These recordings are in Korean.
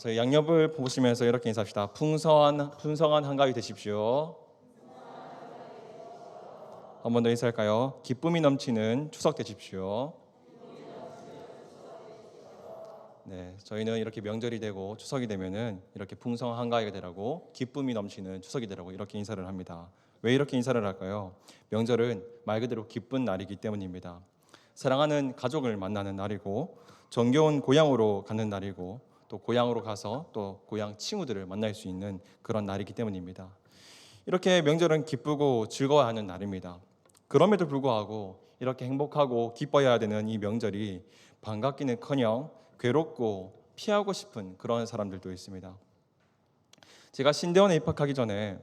저희 양옆을 보시면서 이렇게 인사합시다. 풍성한 한가위 되십시오. 한 번 더 인사할까요? 기쁨이 넘치는 추석 되십시오. 네, 저희는 이렇게 명절이 되고 추석이 되면은 이렇게 풍성한 한가위가 되라고, 기쁨이 넘치는 추석이 되라고 이렇게 인사를 합니다. 왜 이렇게 인사를 할까요? 명절은 말 그대로 기쁜 날이기 때문입니다. 사랑하는 가족을 만나는 날이고, 정겨운 고향으로 가는 날이고, 또 고향으로 가서 또 고향 친구들을 만날 수 있는 그런 날이기 때문입니다. 이렇게 명절은 기쁘고 즐거워하는 날입니다. 그럼에도 불구하고 이렇게 행복하고 기뻐해야 되는 이 명절이 반갑기는커녕 괴롭고 피하고 싶은 그런 사람들도 있습니다. 제가 신대원에 입학하기 전에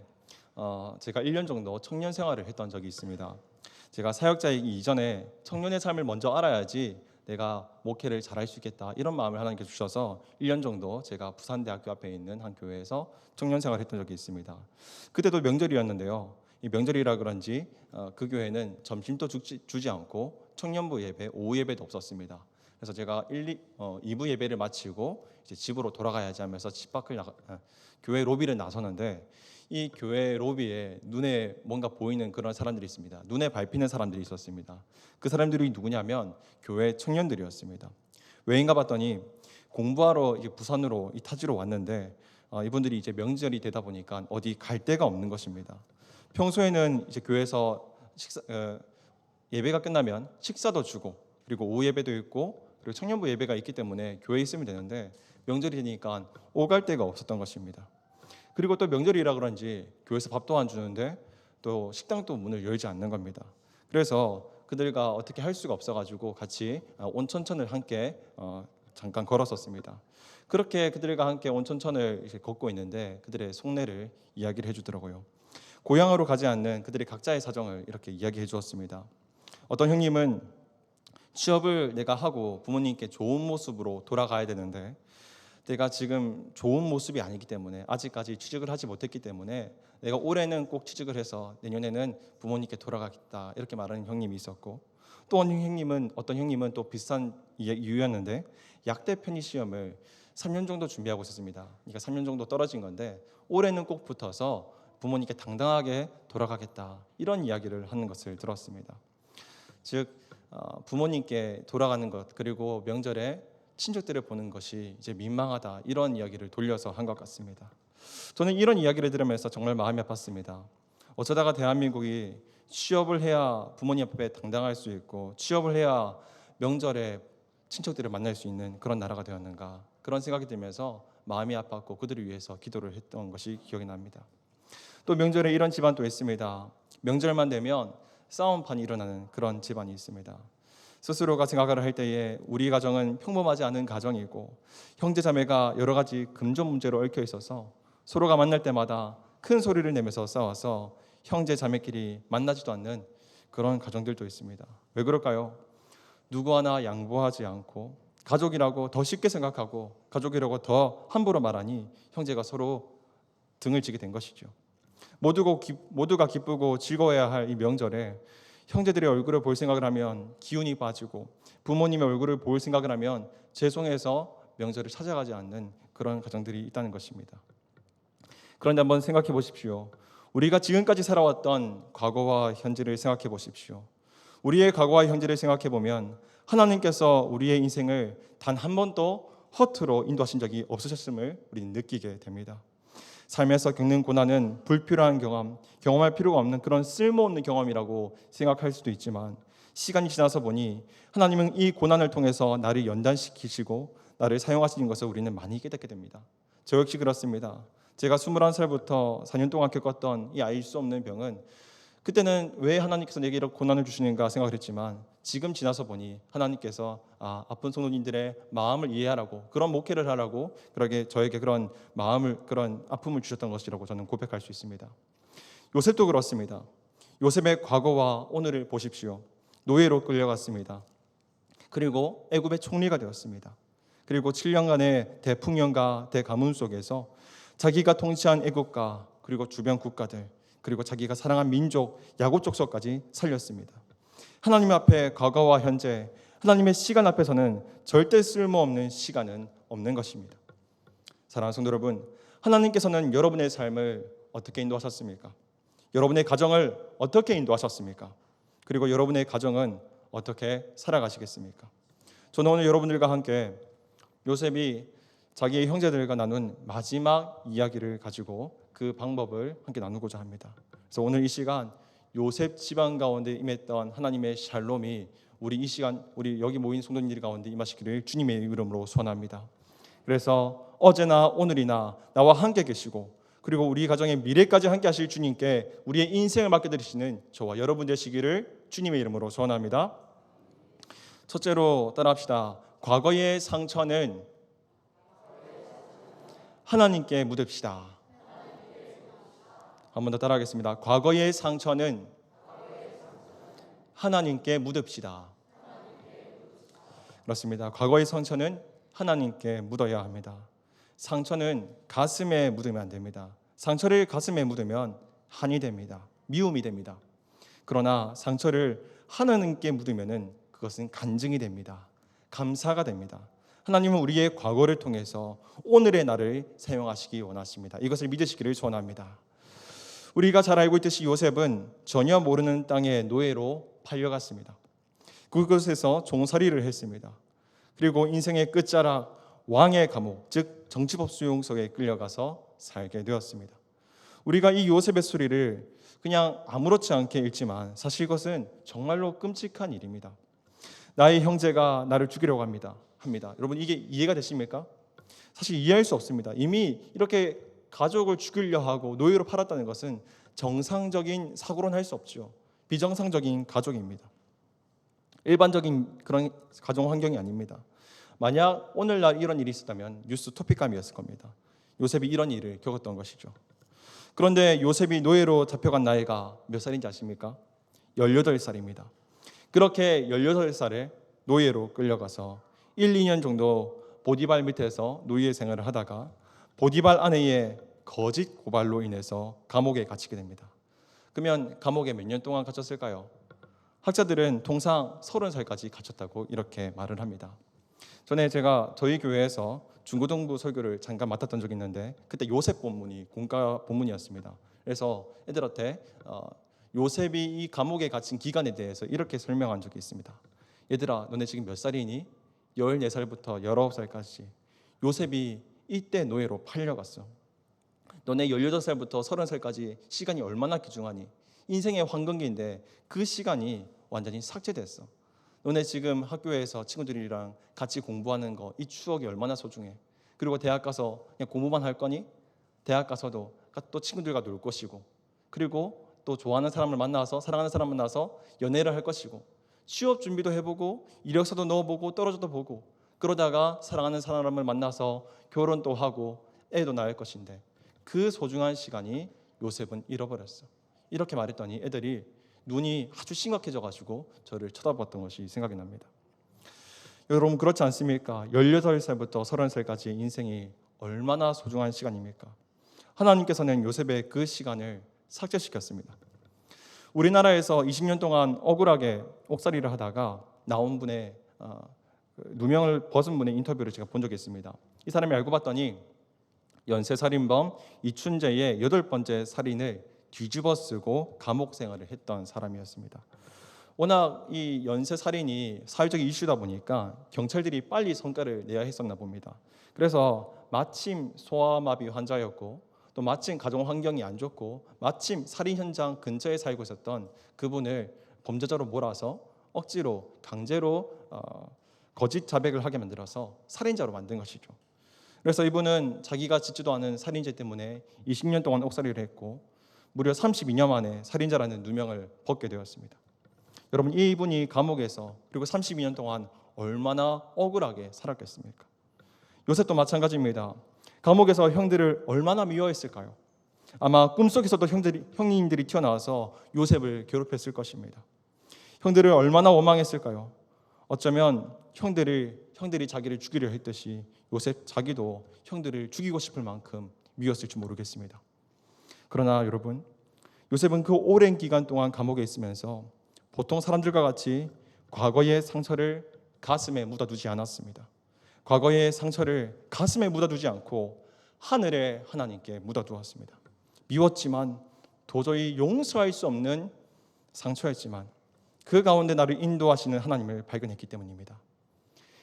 제가 1년 정도 청년 생활을 했던 적이 있습니다. 제가 사역자이기 이전에 청년의 삶을 먼저 알아야지 내가 목회를 잘할 수 있겠다, 이런 마음을 하나님께서 주셔서 1년 정도 제가 부산대학교 앞에 있는 한 교회에서 청년 생활을 했던 적이 있습니다. 그때도 명절이었는데요. 이 명절이라 그런지 그 교회는 점심도 주지 않고 청년부 예배, 오후 예배도 없었습니다. 그래서 제가 2부 예배를 마치고 이제 집으로 돌아가야지 하면서 교회 로비를 나서는데, 이 교회 로비에 눈에 뭔가 보이는 그런 사람들이 있습니다. 눈에 밟히는 사람들이 있었습니다. 그 사람들이 누구냐면 교회 청년들이었습니다. 왜인가 봤더니 공부하러 이제 부산으로 타지로 왔는데 이분들이 이제 명절이 되다 보니까 어디 갈 데가 없는 것입니다. 평소에는 이제 교회에서 예배가 끝나면 식사도 주고, 그리고 오후 예배도 있고, 그리고 청년부 예배가 있기 때문에 교회에 있으면 되는데 명절이 되니까 오갈 데가 없었던 것입니다. 그리고 또 명절이라 그런지 교회에서 밥도 안 주는데 또 식당도 문을 열지 않는 겁니다. 그래서 그들과 어떻게 할 수가 없어가지고 같이 온천천을 함께 잠깐 걸었었습니다. 그렇게 그들과 함께 온천천을 이제 걷고 있는데 그들의 속내를 이야기를 해주더라고요. 고향으로 가지 않는 그들의 각자의 사정을 이렇게 이야기해 주었습니다. 어떤 형님은 취업을 내가 하고 부모님께 좋은 모습으로 돌아가야 되는데 내가 지금 좋은 모습이 아니기 때문에, 아직까지 취직을 하지 못했기 때문에 내가 올해는 꼭 취직을 해서 내년에는 부모님께 돌아가겠다, 이렇게 말하는 형님이 있었고, 또 어떤 형님은 또 비슷한 이유였는데 약대 편입 시험을 3년 정도 준비하고 있었습니다. 그러니까 3년 정도 떨어진 건데 올해는 꼭 붙어서 부모님께 당당하게 돌아가겠다, 이런 이야기를 하는 것을 들었습니다. 즉 부모님께 돌아가는 것, 그리고 명절에 친척들을 보는 것이 이제 민망하다, 이런 이야기를 돌려서 한 것 같습니다. 저는 이런 이야기를 들으면서 정말 마음이 아팠습니다. 어쩌다가 대한민국이 취업을 해야 부모님 앞에 당당할 수 있고, 취업을 해야 명절에 친척들을 만날 수 있는 그런 나라가 되었는가, 그런 생각이 들면서 마음이 아팠고 그들을 위해서 기도를 했던 것이 기억이 납니다. 또 명절에 이런 집안도 있습니다. 명절만 되면 싸움판이 일어나는 그런 집안이 있습니다. 스스로가 생각을 할 때에 우리 가정은 평범하지 않은 가정이고, 형제 자매가 여러 가지 금전 문제로 얽혀 있어서 서로가 만날 때마다 큰 소리를 내면서 싸워서 형제 자매끼리 만나지도 않는 그런 가정들도 있습니다. 왜 그럴까요? 누구 하나 양보하지 않고 가족이라고 더 쉽게 생각하고 가족이라고 더 함부로 말하니 형제가 서로 등을 지게 된 것이죠. 모두가 기쁘고 즐거워야 할 이 명절에 형제들의 얼굴을 볼 생각을 하면 기운이 빠지고, 부모님의 얼굴을 볼 생각을 하면 죄송해서 명절을 찾아가지 않는 그런 가정들이 있다는 것입니다. 그런데 한번 생각해 보십시오. 우리가 지금까지 살아왔던 과거와 현재를 생각해 보십시오. 우리의 과거와 현재를 생각해 보면 하나님께서 우리의 인생을 단 한 번도 허투루 인도하신 적이 없으셨음을 우리는 느끼게 됩니다. 삶에서 겪는 고난은 불필요한 경험할 필요가 없는 그런 쓸모없는 경험이라고 생각할 수도 있지만, 시간이 지나서 보니 하나님은 이 고난을 통해서 나를 연단시키시고 나를 사용하시는 것을 우리는 많이 깨닫게 됩니다. 저 역시 그렇습니다. 제가 21살부터 4년 동안 겪었던 이 알 수 없는 병은, 그때는 왜 하나님께서 내게 이런 고난을 주시는가 생각을 했지만, 지금 지나서 보니 하나님께서 아픈 성도님들의 마음을 이해하라고, 그런 목회를 하라고 그러게 저에게 그런 아픔을 주셨던 것이라고 저는 고백할 수 있습니다. 요셉도 그렇습니다. 요셉의 과거와 오늘을 보십시오. 노예로 끌려갔습니다. 그리고 애굽의 총리가 되었습니다. 그리고 7년간의 대풍년과 대가문 속에서 자기가 통치한 애국가, 그리고 주변 국가들, 그리고 자기가 사랑한 민족 야곱 족속까지 살렸습니다. 하나님 앞에 과거와 현재, 하나님의 시간 앞에서는 절대 쓸모없는 시간은 없는 것입니다. 사랑하는 성도 여러분, 하나님께서는 여러분의 삶을 어떻게 인도하셨습니까? 여러분의 가정을 어떻게 인도하셨습니까? 그리고 여러분의 가정은 어떻게 살아가시겠습니까? 저는 오늘 여러분들과 함께 요셉이 자기의 형제들과 나눈 마지막 이야기를 가지고 그 방법을 함께 나누고자 합니다. 그래서 오늘 이 시간 요셉 집안 가운데 임했던 하나님의 샬롬이 우리 이 시간 우리 여기 모인 성도님들 가운데 임하시기를 주님의 이름으로 소원합니다. 그래서 어제나 오늘이나 나와 함께 계시고 그리고 우리 가정의 미래까지 함께 하실 주님께 우리의 인생을 맡겨드리시는 저와 여러분 되시기를 주님의 이름으로 소원합니다. 첫째로 따라합시다. 과거의 상처는 하나님께 묻읍시다. 한 번 더 따라하겠습니다. 과거의 상처는 하나님께 묻읍시다. 그렇습니다. 과거의 상처는 하나님께 묻어야 합니다. 상처는 가슴에 묻으면 안 됩니다. 상처를 가슴에 묻으면 한이 됩니다. 미움이 됩니다. 그러나 상처를 하나님께 묻으면 그것은 간증이 됩니다. 감사가 됩니다. 하나님은 우리의 과거를 통해서 오늘의 나를 사용하시기 원하십니다. 이것을 믿으시기를 소원합니다. 우리가 잘 알고 있듯이 요셉은 전혀 모르는 땅의 노예로 팔려갔습니다. 그곳에서 종살이를 했습니다. 그리고 인생의 끝자락 왕의 감옥, 즉 정치법 수용소에 끌려가서 살게 되었습니다. 우리가 이 요셉의 스토리를 그냥 아무렇지 않게 읽지만 사실 이것은 정말로 끔찍한 일입니다. 나의 형제가 나를 죽이려고 합니다. 여러분 이게 이해가 되십니까? 사실 이해할 수 없습니다. 이미 이렇게 가족을 죽이려 하고 노예로 팔았다는 것은 정상적인 사고로는 할 수 없죠. 비정상적인 가족입니다. 일반적인 그런 가정 환경이 아닙니다. 만약 오늘날 이런 일이 있었다면 뉴스 토픽감이었을 겁니다. 요셉이 이런 일을 겪었던 것이죠. 그런데 요셉이 노예로 잡혀간 나이가 몇 살인지 아십니까? 18살입니다. 그렇게 18살에 노예로 끌려가서 1, 2년 정도 보디발 밑에서 노예 생활을 하다가 보디발 아내의 거짓 고발로 인해서 감옥에 갇히게 됩니다. 그러면 감옥에 몇 년 동안 갇혔을까요? 학자들은 통상 30살까지 갇혔다고 이렇게 말을 합니다. 전에 제가 저희 교회에서 중고등부 설교를 잠깐 맡았던 적이 있는데 그때 요셉 본문이 공과 본문이었습니다. 그래서 애들한테 요셉이 이 감옥에 갇힌 기간에 대해서 이렇게 설명한 적이 있습니다. 얘들아, 너네 지금 몇 살이니? 14살부터 19살까지 요셉이 이때 노예로 팔려갔어. 너네 18살부터 30살까지 시간이 얼마나 귀중하니? 인생의 황금기인데 그 시간이 완전히 삭제됐어. 너네 지금 학교에서 친구들이랑 같이 공부하는 거, 이 추억이 얼마나 소중해. 그리고 대학 가서 그냥 공부만 할 거니? 대학 가서도 또 친구들과 놀 것이고, 그리고 또 좋아하는 사람을 만나서, 사랑하는 사람을 만나서 연애를 할 것이고, 취업 준비도 해보고, 이력서도 넣어보고, 떨어져도 보고, 그러다가 사랑하는 사람을 만나서 결혼도 하고 애도 낳을 것인데 그 소중한 시간이 요셉은 잃어버렸어. 이렇게 말했더니 애들이 눈이 아주 심각해져가지고 저를 쳐다봤던 것이 생각이 납니다. 여러분 그렇지 않습니까? 18살부터 30살까지의 인생이 얼마나 소중한 시간입니까? 하나님께서는 요셉의 그 시간을 삭제시켰습니다. 우리나라에서 20년 동안 억울하게 옥살이를 하다가 나온 분의 누명을 벗은 분의 인터뷰를 제가 본 적이 있습니다. 이 사람이 알고 봤더니 연쇄살인범 이춘재의 8번째 살인을 뒤집어 쓰고 감옥 생활을 했던 사람이었습니다. 워낙 이 연쇄살인이 사회적 이슈다 보니까 경찰들이 빨리 성과를 내야 했었나 봅니다. 그래서 마침 소아마비 환자였고 또 마침 가정 환경이 안 좋고 마침 살인 현장 근처에 살고 있었던 그분을 범죄자로 몰아서 억지로 강제로 거짓 자백을 하게 만들어서 살인자로 만든 것이죠. 그래서 이분은 자기가 짓지도 않은 살인죄 때문에 20년 동안 옥살이를 했고 무려 32년 만에 살인자라는 누명을 벗게 되었습니다. 여러분 이분이 감옥에서 그리고 32년 동안 얼마나 억울하게 살았겠습니까? 요셉도 마찬가지입니다. 감옥에서 형들을 얼마나 미워했을까요? 아마 꿈속에서도 형님들이 튀어나와서 요셉을 괴롭혔을 것입니다. 형들을 얼마나 원망했을까요? 어쩌면 형들이 자기를 죽이려 했듯이 요셉 자기도 형들을 죽이고 싶을 만큼 미웠을지 모르겠습니다. 그러나 여러분, 요셉은 그 오랜 기간 동안 감옥에 있으면서 보통 사람들과 같이 과거의 상처를 가슴에 묻어두지 않았습니다. 과거의 상처를 가슴에 묻어두지 않고 하늘의 하나님께 묻어두었습니다. 미웠지만 도저히 용서할 수 없는 상처였지만 그 가운데 나를 인도하시는 하나님을 발견했기 때문입니다.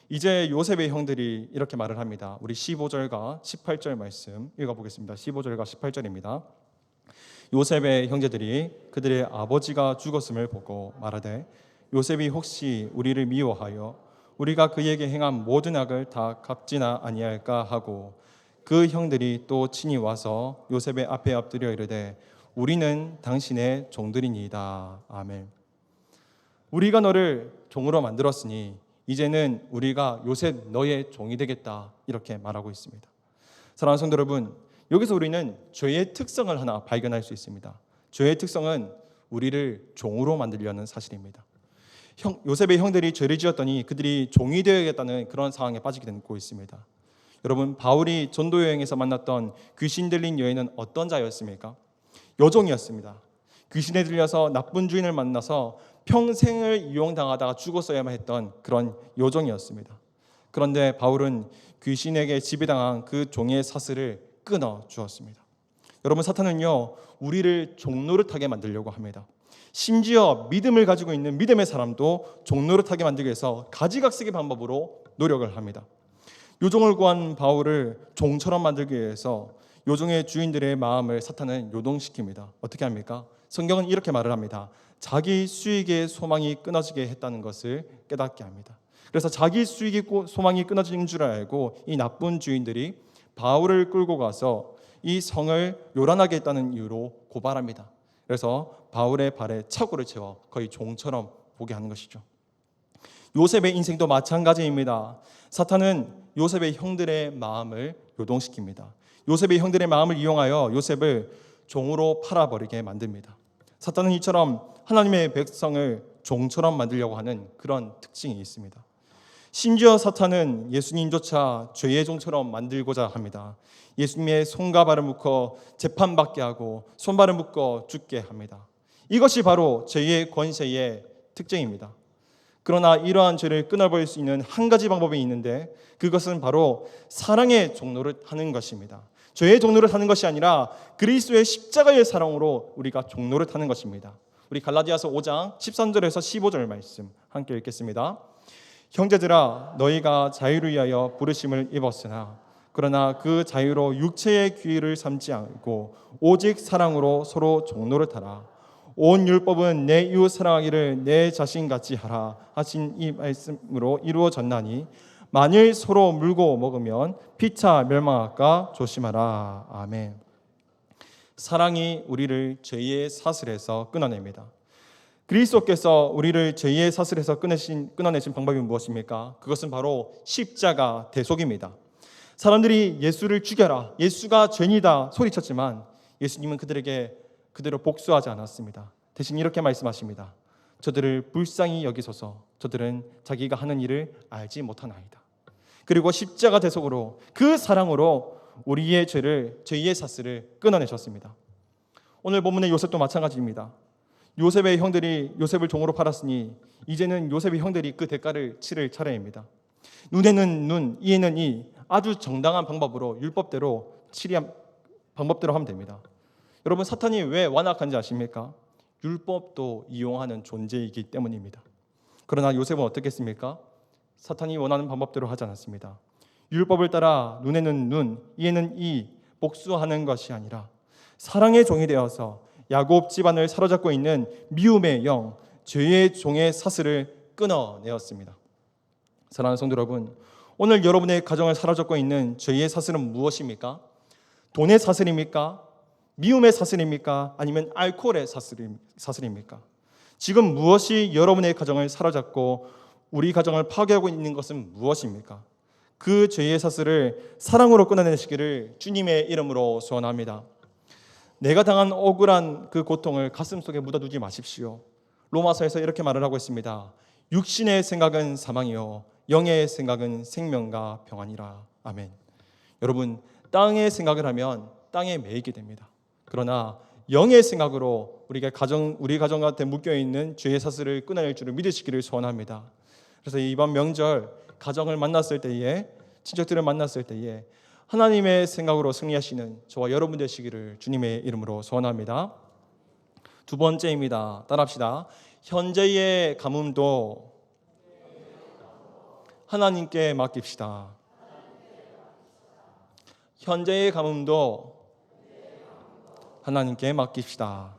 이제 요셉의 형들이 이렇게 말을 합니다. 우리 15절과 18절 말씀 읽어보겠습니다. 15절과 18절입니다. 요셉의 형제들이 그들의 아버지가 죽었음을 보고 말하되 요셉이 혹시 우리를 미워하여 우리가 그에게 행한 모든 악을 다 갚지나 아니할까 하고 그 형들이 또 친히 와서 요셉의 앞에 엎드려 이르되 우리는 당신의 종들이니이다. 아멘. 우리가 너를 종으로 만들었으니 이제는 우리가 요셉 너의 종이 되겠다, 이렇게 말하고 있습니다. 사랑하는 성도 여러분, 여기서 우리는 죄의 특성을 하나 발견할 수 있습니다. 죄의 특성은 우리를 종으로 만들려는 사실입니다. 요셉의 형들이 죄를 지었더니 그들이 종이 되어야겠다는 그런 상황에 빠지게 되고 있습니다. 여러분, 바울이 전도 여행에서 만났던 귀신 들린 여인은 어떤 자였습니까? 여종이었습니다. 귀신에 들려서 나쁜 주인을 만나서 평생을 이용당하다가 죽었어야만 했던 그런 여종이었습니다. 그런데 바울은 귀신에게 지배당한 그 종의 사슬을 끊어 주었습니다. 여러분, 사탄은요, 우리를 종노릇하게 만들려고 합니다. 심지어 믿음을 가지고 있는 믿음의 사람도 종노릇하게 만들기 위해서 가지각색의 방법으로 노력을 합니다. 요종을 구한 바울을 종처럼 만들기 위해서 요종의 주인들의 마음을 사탄은 요동시킵니다. 어떻게 합니까? 성경은 이렇게 말을 합니다. 자기 수익의 소망이 끊어지게 했다는 것을 깨닫게 합니다. 그래서 자기 수익의 소망이 끊어진 줄 알고 이 나쁜 주인들이 바울을 끌고 가서 이 성을 요란하게 했다는 이유로 고발합니다. 그래서 바울의 발에 차고를 채워 거의 종처럼 보게 하는 것이죠. 요셉의 인생도 마찬가지입니다. 사탄은 요셉의 형들의 마음을 요동시킵니다. 요셉의 형들의 마음을 이용하여 요셉을 종으로 팔아버리게 만듭니다. 사탄은 이처럼 하나님의 백성을 종처럼 만들려고 하는 그런 특징이 있습니다. 심지어 사탄은 예수님조차 죄의 종처럼 만들고자 합니다. 예수님의 손과 발을 묶어 재판받게 하고 손발을 묶어 죽게 합니다. 이것이 바로 죄의 권세의 특징입니다. 그러나 이러한 죄를 끊어버릴 수 있는 한 가지 방법이 있는데 그것은 바로 사랑의 종로를 하는 것입니다. 죄의 종로를 하는 것이 아니라 그리스도의 십자가의 사랑으로 우리가 종로를 하는 것입니다. 우리 갈라디아서 5장 13절에서 15절 말씀 함께 읽겠습니다. 형제들아, 너희가 자유를 위하여 부르심을 입었으나 그러나 그 자유로 육체의 귀를 삼지 않고 오직 사랑으로 서로 종로를 하라. 온 율법은 내 이웃 사랑하기를 내 자신같이 하라 하신 이 말씀으로 이루어졌나니 만일 서로 물고 먹으면 피차 멸망할까 조심하라. 아멘. 사랑이 우리를 죄의 사슬에서 끊어냅니다. 그리스도께서 우리를 죄의 사슬에서 끊어내신 방법이 무엇입니까? 그것은 바로 십자가 대속입니다. 사람들이 예수를 죽여라, 예수가 죄인이다 소리쳤지만 예수님은 그들에게 그대로 복수하지 않았습니다. 대신 이렇게 말씀하십니다. 저들을 불쌍히 여기소서. 저들은 자기가 하는 일을 알지 못하나이다. 그리고 십자가 대속으로 그 사랑으로 우리의 죄의 사슬을 끊어내셨습니다. 오늘 본문의 요셉도 마찬가지입니다. 요셉의 형들이 요셉을 종으로 팔았으니 이제는 요셉의 형들이 그 대가를 치를 차례입니다. 눈에는 눈, 이에는 이, 아주 정당한 방법으로 율법대로 방법대로 하면 됩니다. 여러분, 사탄이 왜 완악한지 아십니까? 율법도 이용하는 존재이기 때문입니다. 그러나 요셉은 어떻게 했습니까? 사탄이 원하는 방법대로 하지 않았습니다. 율법을 따라 눈에는 눈, 이에는 이 복수하는 것이 아니라 사랑의 종이 되어서 야곱 집안을 사로잡고 있는 미움의 영, 죄의 종의 사슬을 끊어내었습니다. 사랑하는 성도 여러분, 오늘 여러분의 가정을 사로잡고 있는 죄의 사슬은 무엇입니까? 돈의 사슬입니까? 미움의 사슬입니까? 아니면 알코올의 사슬입니까? 지금 무엇이 여러분의 가정을 사로잡고 우리 가정을 파괴하고 있는 것은 무엇입니까? 그 죄의 사슬을 사랑으로 끊어내시기를 주님의 이름으로 소원합니다. 내가 당한 억울한 그 고통을 가슴속에 묻어두지 마십시오. 로마서에서 이렇게 말을 하고 있습니다. 육신의 생각은 사망이요 영의 생각은 생명과 평안이라. 아멘. 여러분, 땅의 생각을 하면 땅에 매이게 됩니다. 그러나 영의 생각으로 우리 가정한테 묶여있는 죄의 사슬을 끊어낼 줄을 믿으시기를 소원합니다. 그래서 이번 명절 가정을 만났을 때에, 친척들을 만났을 때에 하나님의 생각으로 승리하시는 저와 여러분 되시기를 주님의 이름으로 소원합니다. 두 번째입니다. 따라합시다. 현재의 가뭄도 하나님께 맡깁시다. 현재의 가뭄도 하나님께 맡깁시다.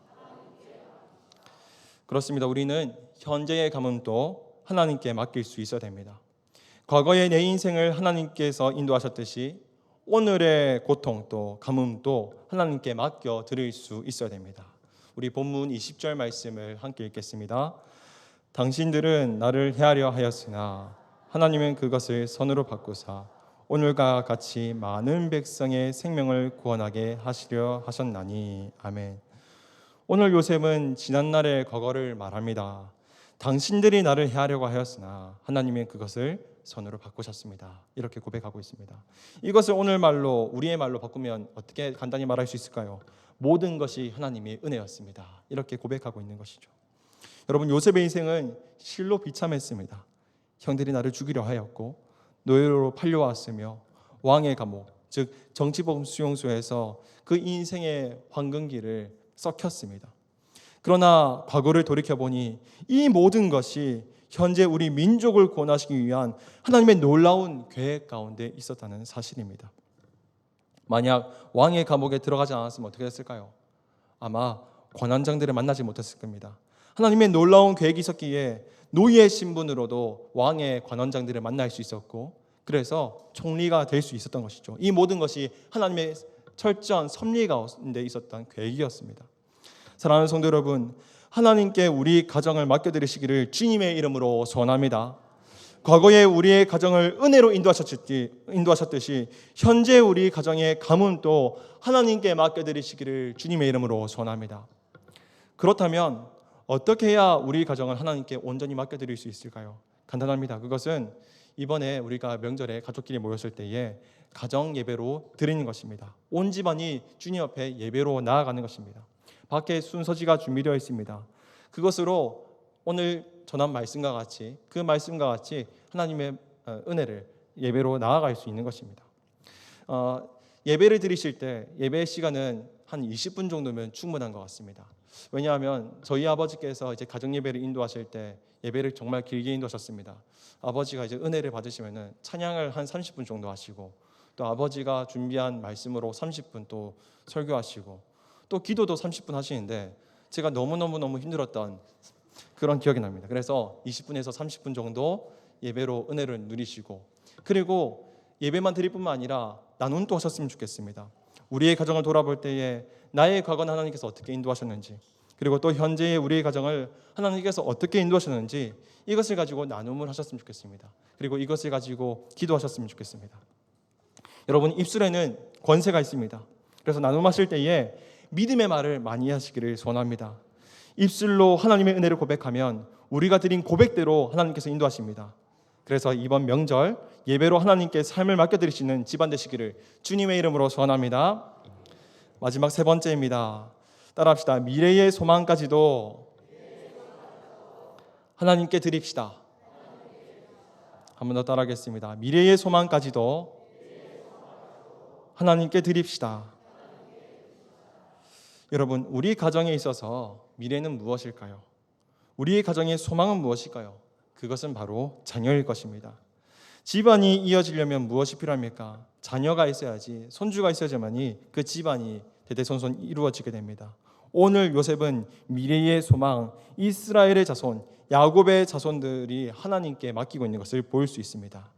그렇습니다. 우리는 현재의 가뭄도 하나님께 맡길 수 있어야 됩니다. 과거의 내 인생을 하나님께서 인도하셨듯이 오늘의 고통도 가뭄도 하나님께 맡겨 드릴 수 있어야 됩니다. 우리 본문 20절 말씀을 함께 읽겠습니다. 당신들은 나를 해하려 하였으나 하나님은 그것을 선으로 바꾸사 오늘과 같이 많은 백성의 생명을 구원하게 하시려 하셨나니. 아멘. 오늘 요셉은 지난날의 과거를 말합니다. 당신들이 나를 해하려고 하였으나 하나님은 그것을 선으로 바꾸셨습니다. 이렇게 고백하고 있습니다. 이것을 오늘 말로, 우리의 말로 바꾸면 어떻게 간단히 말할 수 있을까요? 모든 것이 하나님의 은혜였습니다. 이렇게 고백하고 있는 것이죠. 여러분, 요셉의 인생은 실로 비참했습니다. 형들이 나를 죽이려 하였고 노예로 팔려왔으며 왕의 감옥, 즉 정치범 수용소에서 그 인생의 황금기를 썩혔습니다. 그러나 과거를 돌이켜보니 이 모든 것이 현재 우리 민족을 구원하시기 위한 하나님의 놀라운 계획 가운데 있었다는 사실입니다. 만약 왕의 감옥에 들어가지 않았으면 어떻게 됐을까요? 아마 권한장들을 만나지 못했을 겁니다. 하나님의 놀라운 계획이 있었기에 노예 신분으로도 왕의 관원장들을 만날 수 있었고, 그래서 총리가 될 수 있었던 것이죠. 이 모든 것이 하나님의 철저한 섭리 가운데 있었던 계획이었습니다. 사랑하는 성도 여러분, 하나님께 우리 가정을 맡겨드리시기를 주님의 이름으로 소원합니다. 과거에 우리의 가정을 은혜로 인도하셨듯이 현재 우리 가정의 가문도 하나님께 맡겨드리시기를 주님의 이름으로 소원합니다. 그렇다면 어떻게 해야 우리 가정을 하나님께 온전히 맡겨드릴 수 있을까요? 간단합니다. 그것은 이번에 우리가 명절에 가족끼리 모였을 때에 가정 예배로 드리는 것입니다. 온 집안이 주님 앞에 예배로 나아가는 것입니다. 밖에 순서지가 준비되어 있습니다. 그것으로 오늘 전한 말씀과 같이, 그 말씀과 같이 하나님의 은혜를 예배로 나아갈 수 있는 것입니다. 예배를 드리실 때 예배 시간은 한 20분 정도면 충분한 것 같습니다. 왜냐하면 저희 아버지께서 이제 가정 예배를 인도하실 때 예배를 정말 길게 인도하셨습니다. 아버지가 이제 은혜를 받으시면은 찬양을 한 30분 정도 하시고, 또 아버지가 준비한 말씀으로 30분 또 설교하시고, 또 기도도 30분 하시는데 제가 너무 힘들었던 그런 기억이 납니다. 그래서 20분에서 30분 정도 예배로 은혜를 누리시고, 그리고 예배만 드릴 뿐만 아니라 나눔도 하셨으면 좋겠습니다. 우리의 가정을 돌아볼 때에 나의 과거는 하나님께서 어떻게 인도하셨는지, 그리고 또 현재의 우리의 가정을 하나님께서 어떻게 인도하셨는지, 이것을 가지고 나눔을 하셨으면 좋겠습니다. 그리고 이것을 가지고 기도하셨으면 좋겠습니다. 여러분, 입술에는 권세가 있습니다. 그래서 나눔하실 때에 믿음의 말을 많이 하시기를 소원합니다. 입술로 하나님의 은혜를 고백하면 우리가 드린 고백대로 하나님께서 인도하십니다. 그래서 이번 명절 예배로 하나님께 삶을 맡겨드리시는 집안 되시기를 주님의 이름으로 소원합니다. 마지막 세 번째입니다. 따라합시다. 미래의 소망까지도 하나님께 드립시다. 한 번 더 따라하겠습니다. 미래의 소망까지도 하나님께 드립시다. 여러분, 우리 가정에 있어서 미래는 무엇일까요? 우리의 가정의 소망은 무엇일까요? 그것은 바로 자녀일 것입니다. 집안이 이어지려면 무엇이 필요합니까? 자녀가 있어야지, 손주가 있어야지만이 그 집안이 대대손손 이루어지게 됩니다. 오늘 요셉은 미래의 소망, 이스라엘의 자손, 야곱의 자손들이 하나님께 맡기고 있는 것을 볼 수 있습니다.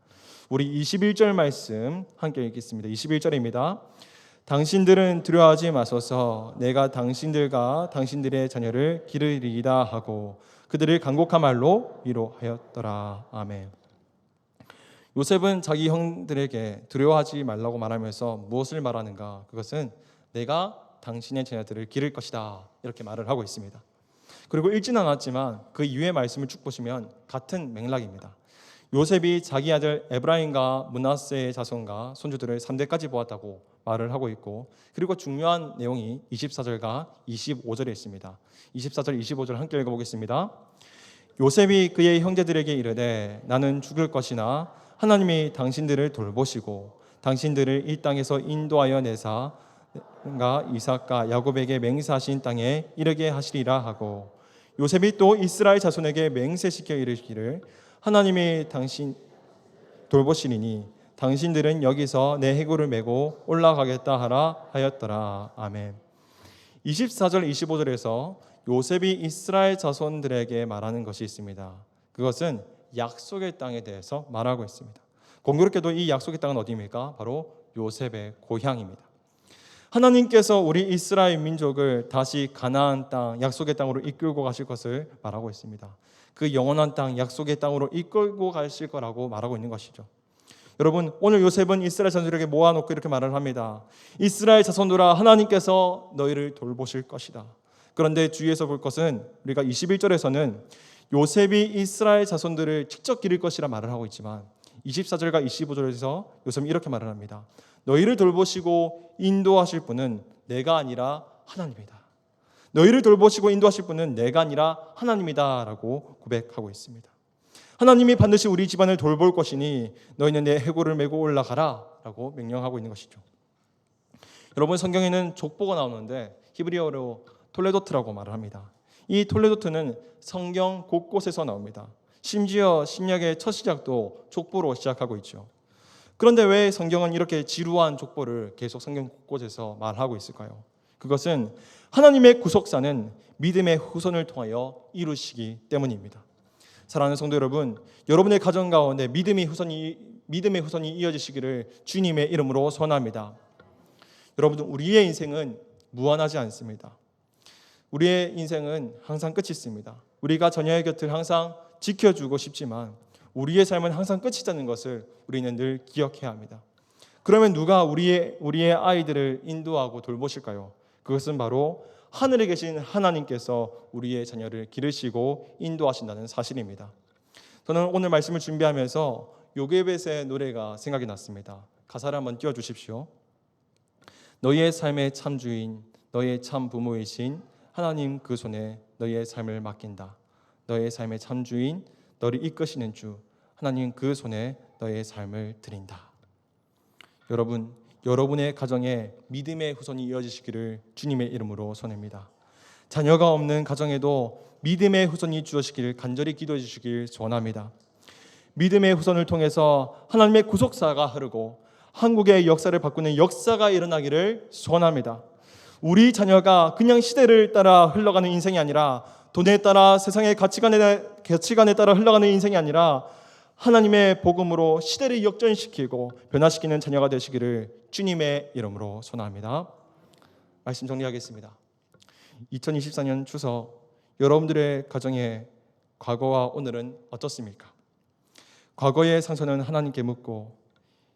우리 21절 말씀 함께 읽겠습니다. 21절입니다. 당신들은 두려워하지 마소서. 내가 당신들과 당신들의 자녀를 기르리이다 하고 그들을 간곡한 말로 위로하였더라. 아멘. 요셉은 자기 형들에게 두려워하지 말라고 말하면서 무엇을 말하는가? 그것은 내가 당신의 자녀들을 기를 것이다, 이렇게 말을 하고 있습니다. 그리고 읽지는 않았지만 그 이후의 말씀을 쭉 보시면 같은 맥락입니다. 요셉이 자기 아들 에브라임과 므낫세의 자손과 손주들을 3대까지 보았다고 말을 하고 있고, 그리고 중요한 내용이 24절과 25절에 있습니다. 24절, 25절 함께 읽어보겠습니다. 요셉이 그의 형제들에게 이르되 나는 죽을 것이나 하나님이 당신들을 돌보시고 당신들을 이 땅에서 인도하여 내사 이삭과 야곱에게 맹세하신 땅에 이르게 하시리라 하고, 요셉이 또 이스라엘 자손에게 맹세시켜 이르기를 하나님이 당신 돌보시리니 당신들은 여기서 내 해골을 메고 올라가겠다 하라 하였더라. 아멘. 24절 25절에서 요셉이 이스라엘 자손들에게 말하는 것이 있습니다. 그것은 약속의 땅에 대해서 말하고 있습니다. 공교롭게도 이 약속의 땅은 어디입니까? 바로 요셉의 고향입니다. 하나님께서 우리 이스라엘 민족을 다시 가나안 땅, 약속의 땅으로 이끌고 가실 것을 말하고 있습니다. 그 영원한 땅, 약속의 땅으로 이끌고 가실 거라고 말하고 있는 것이죠. 여러분, 오늘 요셉은 이스라엘 자손들에게 모아놓고 이렇게 말을 합니다. 이스라엘 자손들아, 하나님께서 너희를 돌보실 것이다. 그런데 주위에서 볼 것은, 우리가 21절에서는 요셉이 이스라엘 자손들을 직접 기를 것이라 말을 하고 있지만 24절과 25절에서 요셉은 이렇게 말을 합니다. 너희를 돌보시고 인도하실 분은 내가 아니라 하나님이다. 너희를 돌보시고 인도하실 분은 내가 아니라 하나님이다 라고 고백하고 있습니다. 하나님이 반드시 우리 집안을 돌볼 것이니 너희는 내 해골을 메고 올라가라 라고 명령하고 있는 것이죠. 여러분, 성경에는 족보가 나오는데 히브리어로 톨레도트라고 말을 합니다. 이 톨레도트는 성경 곳곳에서 나옵니다. 심지어 신약의 첫 시작도 족보로 시작하고 있죠. 그런데 왜 성경은 이렇게 지루한 족보를 계속 성경 곳곳에서 말하고 있을까요? 그것은 하나님의 구속사는 믿음의 후손을 통하여 이루시기 때문입니다. 사랑하는 성도 여러분, 여러분의 가정 가운데 믿음의 후손이 이어지시기를 주님의 이름으로 소원합니다. 여러분, 우리의 인생은 무한하지 않습니다. 우리의 인생은 항상 끝이 있습니다. 우리가 자녀의 곁을 항상 지켜주고 싶지만 우리의 삶은 항상 끝이 있다는 것을 우리는 늘 기억해야 합니다. 그러면 누가 우리의 아이들을 인도하고 돌보실까요? 그것은 바로 하늘에 계신 하나님께서 우리의 자녀를 기르시고 인도하신다는 사실입니다. 저는 오늘 말씀을 준비하면서 요게벳의 노래가 생각이 났습니다. 가사를 한번 띄워주십시오. 너희의 삶의 참 주인, 너희의 참 부모이신 하나님 그 손에 너희의 삶을 맡긴다. 너희의 삶의 참 주인, 너를 이끄시는 주 하나님 그 손에 너희의 삶을 드린다. 여러분, 여러분의 가정에 믿음의 후손이 이어지시기를 주님의 이름으로 소원합니다. 자녀가 없는 가정에도 믿음의 후손이 주어지기를 간절히 기도해 주시길 소원합니다. 믿음의 후손을 통해서 하나님의 구속사가 흐르고 한국의 역사를 바꾸는 역사가 일어나기를 소원합니다. 우리 자녀가 그냥 시대를 따라 흘러가는 인생이 아니라, 돈에 따라 세상의 가치관에 따라 흘러가는 인생이 아니라 하나님의 복음으로 시대를 역전시키고 변화시키는 자녀가 되시기를 주님의 이름으로 소원합니다. 말씀 정리하겠습니다. 2024년 추석, 여러분들의 가정의 과거와 오늘은 어떻습니까? 과거의 상처는 하나님께 묻고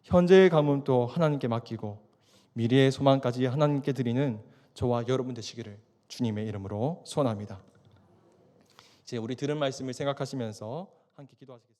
현재의 가뭄도 하나님께 맡기고 미래의 소망까지 하나님께 드리는 저와 여러분 되시기를 주님의 이름으로 소원합니다. 이제 우리 들은 말씀을 생각하시면서 함께 기도하시겠습니다.